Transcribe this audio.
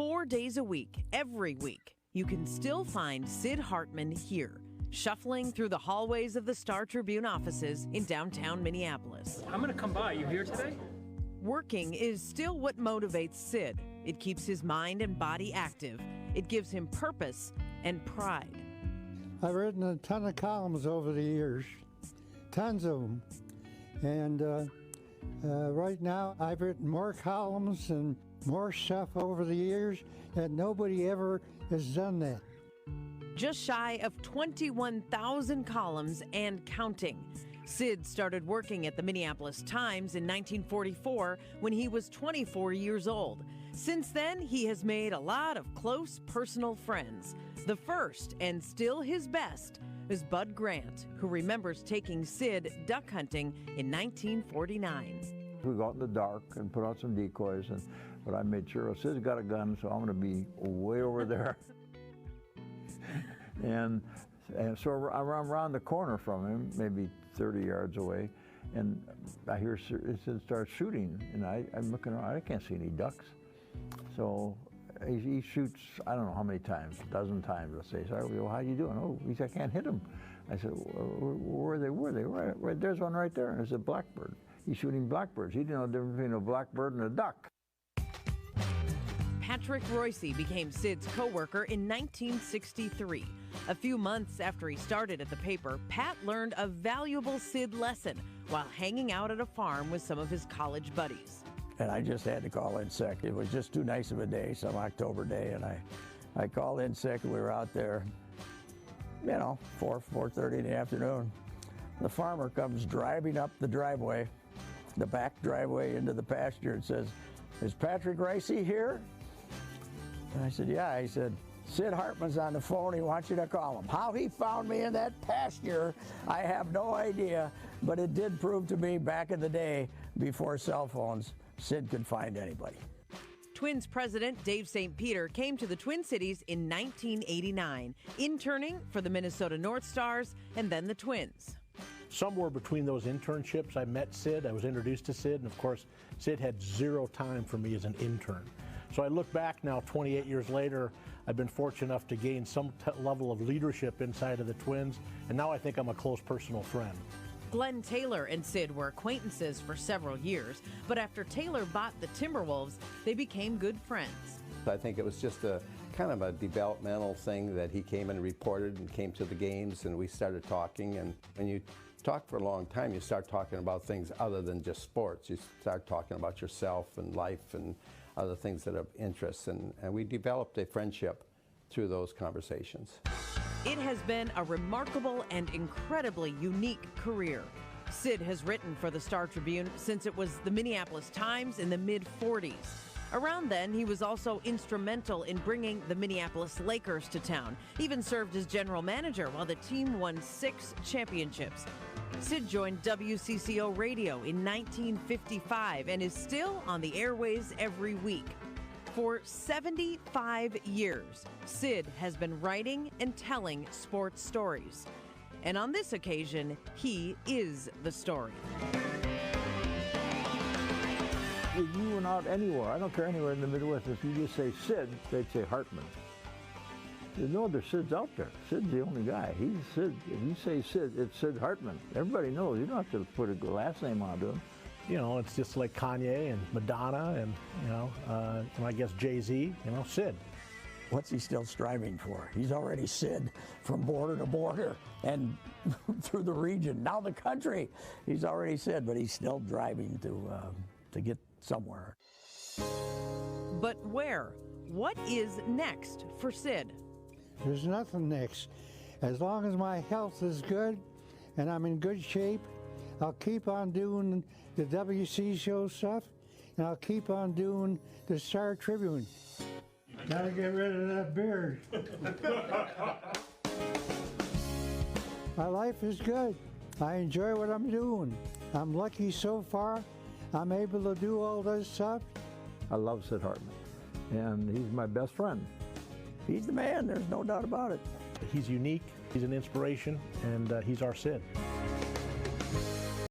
4 days a week, every week, you can still find Sid Hartman here, shuffling through the hallways of the Star-Tribune offices in downtown Minneapolis. I'm going to come by. You here today? Working is still what motivates Sid. It keeps his mind and body active. It gives him purpose and pride. I've written a ton of columns over the years, tons of them. And right now I've written more columns and more stuff over the years, and nobody ever has done that. Just shy of 21,000 columns and counting. Sid started working at the Minneapolis Times in 1944 when he was 24 years old. Since then, he has made a lot of close personal friends. The first, and still his best, is Bud Grant, who remembers taking Sid duck hunting in 1949. We go out in the dark and put out some decoys, but I made sure, Sid's got a gun, so I'm going to be way over there. and so I'm around the corner from him, maybe 30 yards away, and I hear Sid start shooting, and I'm looking around, I can't see any ducks. So he shoots, I don't know how many times, a dozen times. I say, sorry, well, how you doing? Oh, he said, I can't hit him. I said, where are they? Right, there's one right there. And it's a blackbird. He's shooting blackbirds. He didn't know the difference between a blackbird and a duck. Patrick Royce became Sid's co-worker in 1963. A few months after he started at the paper, Pat learned a valuable Sid lesson while hanging out at a farm with some of his college buddies. And I just had to call in sick. It was just too nice of a day, some October day, and I called in sick, and we were out there, 4:30 in the afternoon. The farmer comes driving up the driveway, the back driveway into the pasture, and says, "Is Patrick Royce here?" And I said, "Yeah." He said, "Sid Hartman's on the phone. He wants you to call him." How he found me in that pasture, I have no idea, but it did prove to me back in the day, before cell phones, Sid could find anybody. Twins president Dave St. Peter came to the Twin Cities in 1989, interning for the Minnesota North Stars and then the Twins. Somewhere between those internships, I met Sid. I was introduced to Sid, and of course, Sid had zero time for me as an intern. So I look back now, 28 years later, I've been fortunate enough to gain some level of leadership inside of the Twins, and now I think I'm a close personal friend. Glenn Taylor and Sid were acquaintances for several years, but after Taylor bought the Timberwolves, they became good friends. I think it was just a kind of a developmental thing that he came and reported and came to the games, and we started talking. And when you talk for a long time, you start talking about things other than just sports. You start talking about yourself and life and other things that are of interest, and we developed a friendship through those conversations. It has been a remarkable and incredibly unique career. Sid has written for the Star-Tribune since it was the Minneapolis Times in the mid-40s. Around then, he was also instrumental in bringing the Minneapolis Lakers to town, even served as general manager while the team won 6 championships. Sid joined WCCO Radio in 1955 and is still on the airways every week. For 75 years, Sid has been writing and telling sports stories. And on this occasion, he is the story. If you went out anywhere, I don't care anywhere in the Midwest, if you just say Sid, they'd say Hartman. There's no other Sids out there. Sid's the only guy. He's Sid. If you say Sid, it's Sid Hartman. Everybody knows. You don't have to put a last name onto him. It's just like Kanye and Madonna and, and I guess Jay-Z, Sid. What's he still striving for? He's already Sid from border to border and through the region, now the country. He's already Sid, but he's still driving to get somewhere. But where? What is next for Sid? There's nothing next. As long as my health is good and I'm in good shape, I'll keep on doing the WC show stuff, and I'll keep on doing the Star Tribune. Gotta get rid of that beard. My life is good. I enjoy what I'm doing. I'm lucky so far. I'm able to do all this stuff. I love Sid Hartman, and he's my best friend. He's the man, there's no doubt about it. He's unique, he's an inspiration, and he's our Sid.